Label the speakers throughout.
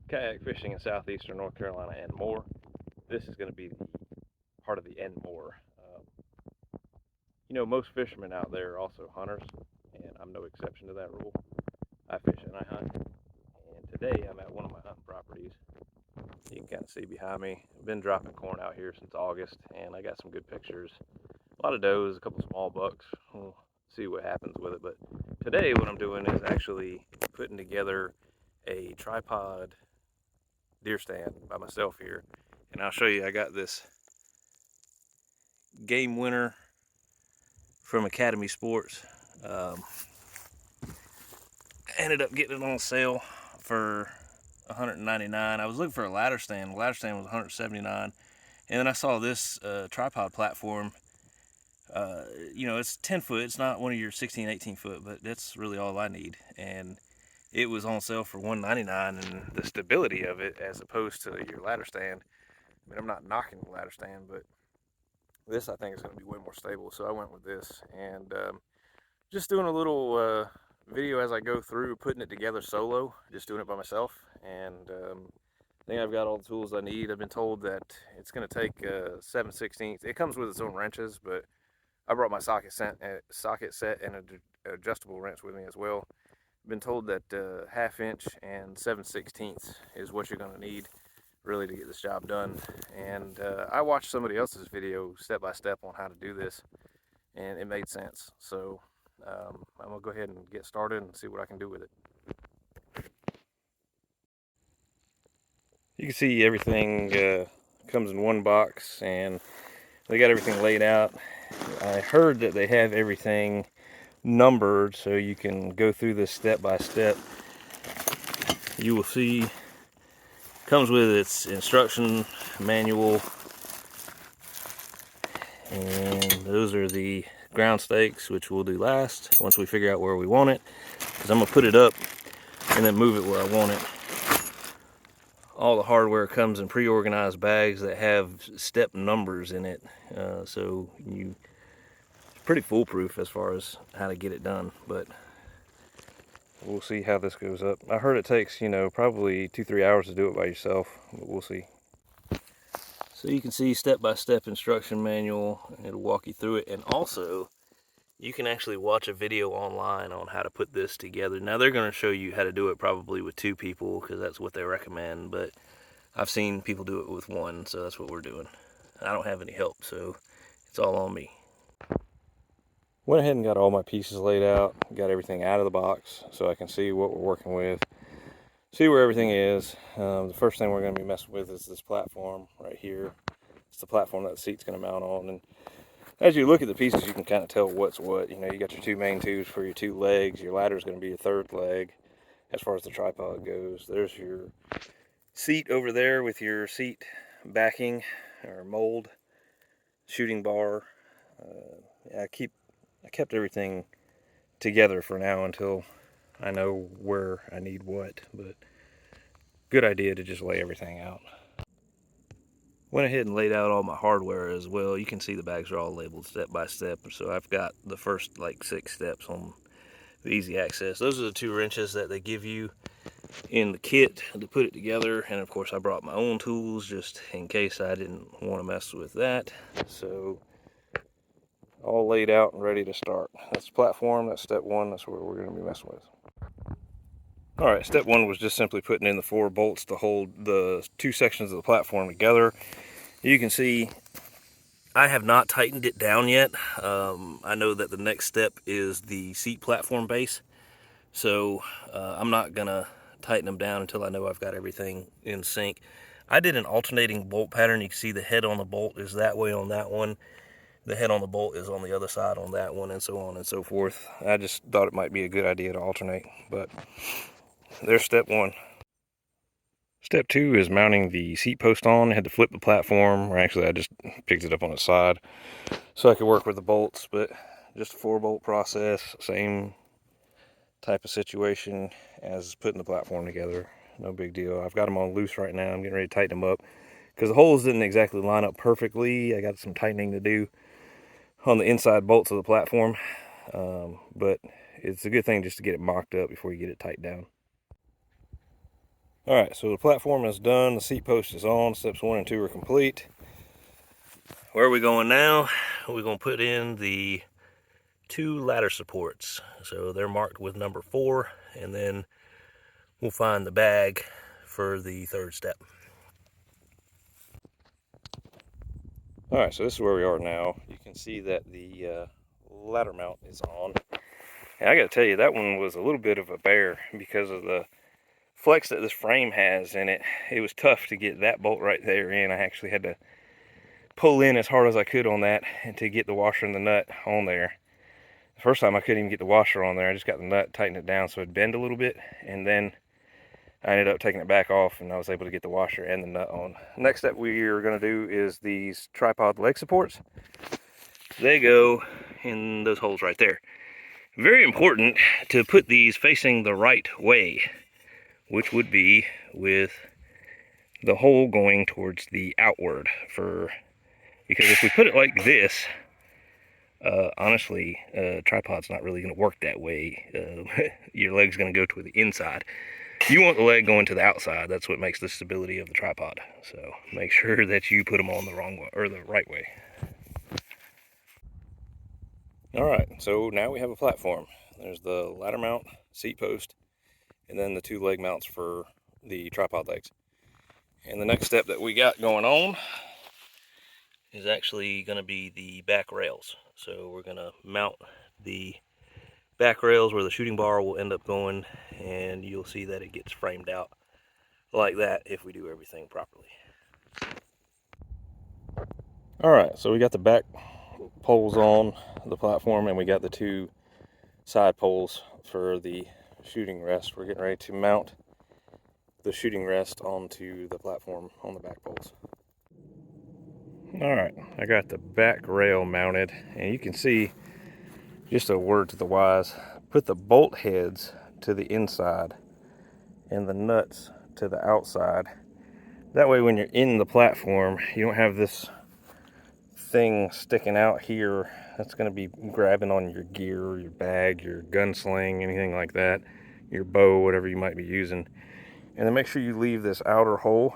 Speaker 1: kayak fishing in southeastern North Carolina and more. This is going to be part of the and more. Most fishermen out there are also hunters, and I'm no exception to that rule. I fish and I hunt, and today I'm at one of my hunting properties. You can kind of see behind me. I've been dropping corn out here since August, and I got some good pictures. A lot of does, a couple small bucks. We'll see what happens with it. But today what I'm doing is actually putting together a tripod deer stand by myself here. And I'll show you, I got this game winner from Academy Sports. Ended up getting it on sale for $199. I was looking for a ladder stand. The ladder stand was $179. And then I saw this tripod platform. It's 10 foot. It's not one of your 16, 18 foot, but that's really all I need. And it was on sale for $199, and the stability of it as opposed to your ladder stand. I mean, I'm not knocking the ladder stand, but this I think is going to be way more stable. So I went with this, and just doing a little video as I go through, putting it together solo, just doing it by myself. And I think I've got all the tools I need. I've been told that it's going to take 7/16. It comes with its own wrenches, but I brought my socket set and an adjustable wrench with me as well. I've been told that 1/2 inch and 7/16 is what you're going to need really to get this job done. And I watched somebody else's video step by step on how to do this, and it made sense. So I'm going to go ahead and get started and see what I can do with it. You can see everything comes in one box, and they got everything laid out. I heard that they have everything numbered so you can go through this step by step. You will see comes with its instruction manual, and those are the ground stakes, which we'll do last once we figure out where we want it, because I'm going to put it up and then move it where I want it. All the hardware comes in pre-organized bags that have step numbers in it, so it's pretty foolproof as far as how to get it done. But we'll see how this goes up. I heard it takes, probably 2-3 hours to do it by yourself, but we'll see. So you can see step-by-step instruction manual. It'll walk you through it, and also you can actually watch a video online on how to put this together. Now they're going to show you how to do it probably with 2 people, because that's what they recommend, but I've seen people do it with 1, so that's what we're doing. I don't have any help, so it's all on me. Went ahead and got all my pieces laid out, got everything out of the box so I can see what we're working with, see where everything is. The first thing we're going to be messing with is this platform right here. It's the platform that the seat's going to mount on, and as you look at the pieces, you can kind of tell what's what. You got your 2 main tubes for your 2 legs. Your ladder is going to be your 3rd leg as far as the tripod goes. There's your seat over there with your seat backing or mold, shooting bar. I kept everything together for now until I know where I need what, but good idea to just lay everything out. Went ahead and laid out all my hardware as well. You can see the bags are all labeled step by step, so I've got the first 6 steps on the easy access. Those are the 2 wrenches that they give you in the kit to put it together, and of course I brought my own tools just in case I didn't want to mess with that. So all laid out and ready to start. That's the platform, that's step 1, that's what we're going to be messing with. Alright, step 1 was just simply putting in the 4 bolts to hold the 2 sections of the platform together. You can see I have not tightened it down yet. I know that the next step is the seat platform base, so I'm not going to tighten them down until I know I've got everything in sync. I did an alternating bolt pattern. You can see the head on the bolt is that way on that one. The head on the bolt is on the other side on that one, and so on and so forth. I just thought it might be a good idea to alternate, but there's step 1. Step 2 is mounting the seat post on. I had to flip the platform, or actually I just picked it up on its side so I could work with the bolts, but just a 4-bolt process, same type of situation as putting the platform together. No big deal. I've got them on loose right now. I'm getting ready to tighten them up because the holes didn't exactly line up perfectly. I got some tightening to do on the inside bolts of the platform, but it's a good thing just to get it mocked up before you get it tightened down. Alright, so the platform is done, the seat post is on, steps 1 and 2 are complete. Where are we going now? We're going to put in the 2 ladder supports. So they're marked with number 4, and then we'll find the bag for the 3rd step. Alright, so this is where we are now. You can see that the ladder mount is on. And I gotta tell you, that one was a little bit of a bear because of the flex that this frame has in it. It was tough to get that bolt right there in. I actually had to pull in as hard as I could on that and to get the washer and the nut on there. The first time I couldn't even get the washer on there. I just got the nut, tightened it down so it'd bend a little bit, and then I ended up taking it back off and I was able to get the washer and the nut on. Next step we're going to do is these tripod leg supports. They go in those holes right there. Very important to put these facing the right way, which would be with the hole going towards the outward, because if we put it like this, honestly, tripod's not really going to work that way. Your leg's going to go to the inside. You want the leg going to the outside. That's what makes the stability of the tripod. So make sure that you put them on the wrong way, or the right way. All right, so now we have a platform. There's the ladder mount, seat post, and then the 2 leg mounts for the tripod legs. And the next step that we got going on is actually going to be the back rails. So we're going to mount the back rails where the shooting bar will end up going, and you'll see that it gets framed out like that if we do everything properly. Alright, so we got the back poles on the platform, and we got the 2 side poles for the shooting rest. We're getting ready to mount the shooting rest onto the platform on the back poles. Alright, I got the back rail mounted, and you can see, just a word to the wise, put the bolt heads to the inside and the nuts to the outside. That way when you're in the platform, you don't have this thing sticking out here that's going to be grabbing on your gear, your bag, your gunsling, anything like that, your bow, whatever you might be using. And then make sure you leave this outer hole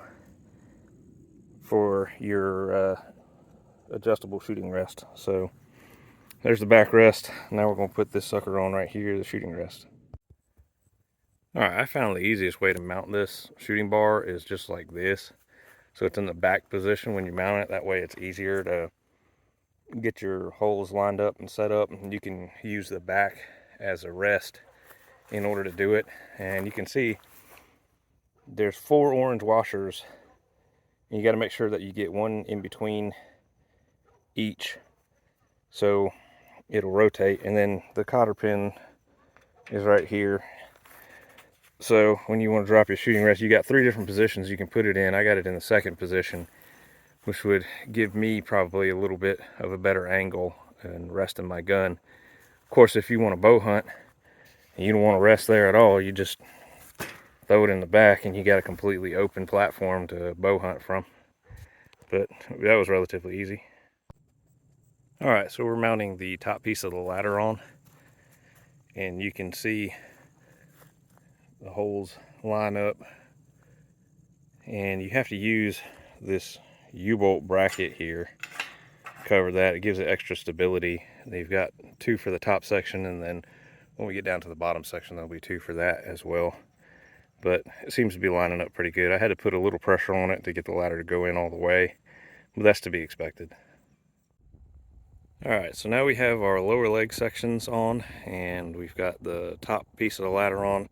Speaker 1: for your adjustable shooting rest. So there's the back rest. Now we're going to put this sucker on right here, the shooting rest. Alright, I found the easiest way to mount this shooting bar is just like this. So it's in the back position when you mount it. That way it's easier to get your holes lined up and set up, and you can use the back as a rest in order to do it. And you can see there's 4 orange washers. You got to make sure that you get one in between each so it'll rotate, and then the cotter pin is right here. So when you want to drop your shooting rest, you got 3 different positions you can put it in. I got it in the 2nd position, which would give me probably a little bit of a better angle and resting my gun. Of course, if you want to bow hunt and you don't want to rest there at all, you just throw it in the back and you got a completely open platform to bow hunt from. But that was relatively easy. All right, so we're mounting the top piece of the ladder on, and you can see the holes line up, and you have to use this U-bolt bracket here to cover that. It gives it extra stability. They've got 2 for the top section, and then when we get down to the bottom section, there'll be 2 for that as well. But it seems to be lining up pretty good. I had to put a little pressure on it to get the ladder to go in all the way, but that's to be expected. Alright, so now we have our lower leg sections on, and we've got the top piece of the ladder on.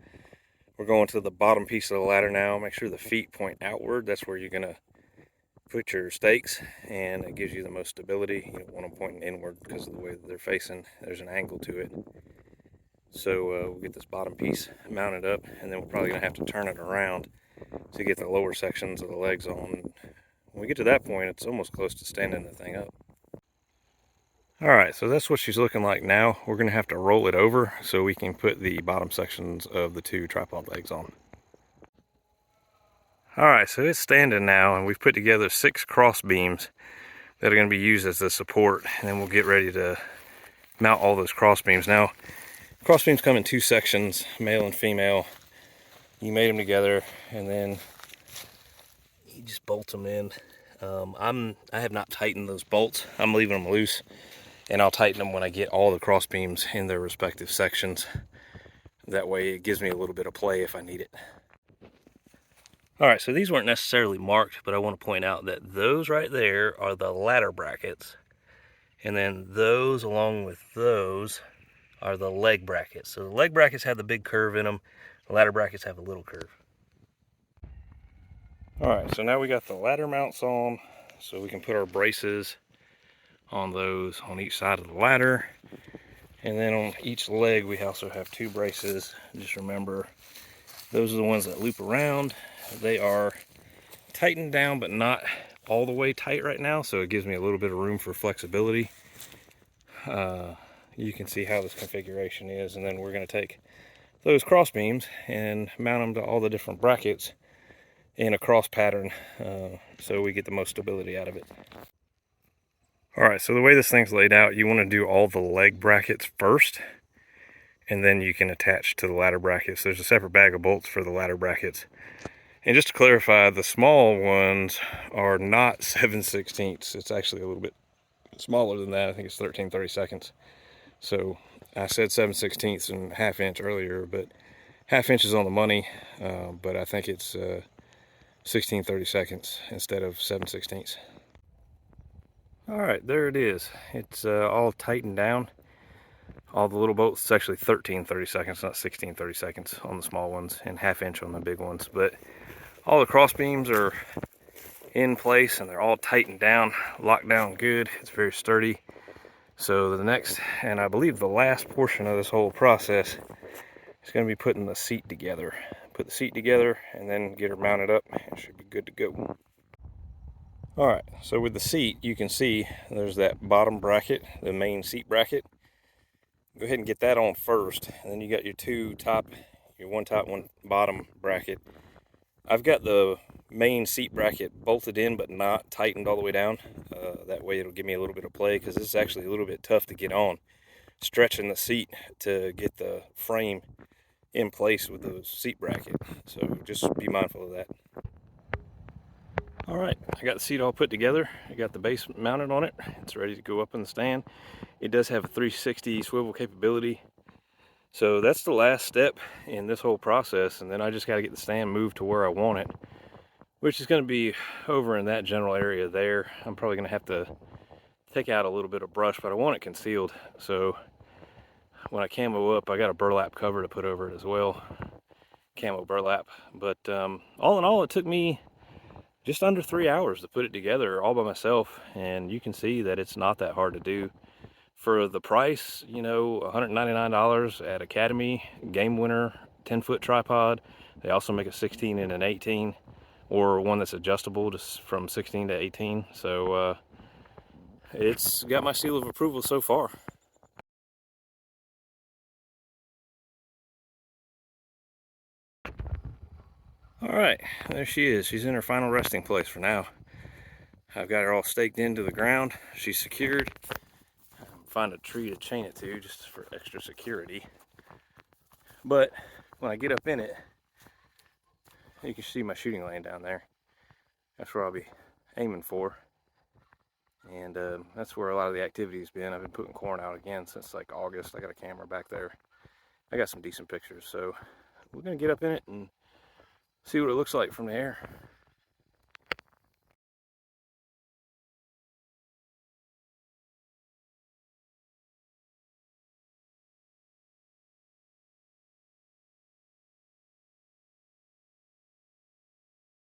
Speaker 1: We're going to the bottom piece of the ladder now. Make sure the feet point outward. That's where you're going to put your stakes, and it gives you the most stability. You don't want them pointing inward because of the way that they're facing. There's an angle to it. So we'll get this bottom piece mounted up, and then we're probably going to have to turn it around to get the lower sections of the legs on. When we get to that point, it's almost close to standing the thing up. Alright, so that's what she's looking like now. We're going to have to roll it over so we can put the bottom sections of the 2 tripod legs on. Alright, so it's standing now, and we've put together 6 cross beams that are going to be used as the support, and then we'll get ready to mount all those cross beams. Now, cross beams come in 2 sections, male and female. you mate them together, and then you just bolt them in. I have not tightened those bolts. I'm leaving them loose, and I'll tighten them when I get all the cross beams in their respective sections. That way it gives me a little bit of play if I need it. All right, so these weren't necessarily marked, but I want to point out that those right there are the ladder brackets. And then those along with those are the leg brackets. So the leg brackets have the big curve in them. The ladder brackets have a little curve. All right, so now we got the ladder mounts on, so we can put our braces on those on each side of the ladder. And then on each leg, we also have 2 braces. Just remember, those are the ones that loop around. They are tightened down, but not all the way tight right now, so it gives me a little bit of room for flexibility. You can see how this configuration is, and then we're going to take those cross beams and mount them to all the different brackets in a cross pattern, so we get the most stability out of it. All right, so the way this thing's laid out, you want to do all the leg brackets first, and then you can attach to the ladder brackets. There's a separate bag of bolts for the ladder brackets. And just to clarify, the small ones are not 7/16. It's actually a little bit smaller than that. I think it's 13/32. So I said 7/16 and 1/2 inch earlier, but 1/2 inch is on the money. But I think it's 16/32 instead of 7/16. All right, there it is. It's all tightened down. All the little bolts, it's actually 13/32, not 16/32 on the small ones, and 1/2 inch on the big ones. But all the cross beams are in place and they're all tightened down, locked down good. It's very sturdy. So the next, and I believe the last portion of this whole process is going to be putting the seat together. Put the seat together and then get her mounted up. It should be good to go. All right, so with the seat, you can see there's that bottom bracket, the main seat bracket. Go ahead and get that on first, and then you got your one top, one bottom bracket. I've got the main seat bracket bolted in but not tightened all the way down. That way it'll give me a little bit of play, because this is actually a little bit tough to get on. Stretching the seat to get the frame in place with the seat bracket. So just be mindful of that. All right, I got the seat all put together. I got the base mounted on it. It's ready to go up in the stand. It does have a 360 swivel capability. So that's the last step in this whole process, and then I just got to get the stand moved to where I want it, which is going to be over in that general area there. I'm probably going to have to take out a little bit of brush, but I want it concealed. So when I camo up, I got a burlap cover to put over it as well, camo burlap. But all in all, it took me just under 3 hours to put it together all by myself, and you can see that it's not that hard to do. For the price, you know, $199 at Academy, Game Winner, 10-foot tripod. They also make a 16 and an 18, or one that's adjustable just from 16 to 18. So it's got my seal of approval so far. All right, there she is. She's in her final resting place for now. I've got her all staked into the ground. She's secured. Find a tree to chain it to just for extra security. But when I get up in it, you can see my shooting lane down there. That's where I'll be aiming for. And that's where a lot of the activity's been. I've been putting corn out again since like August. I got a camera back there. I got some decent pictures. So we're gonna get up in it and see what it looks like from the air.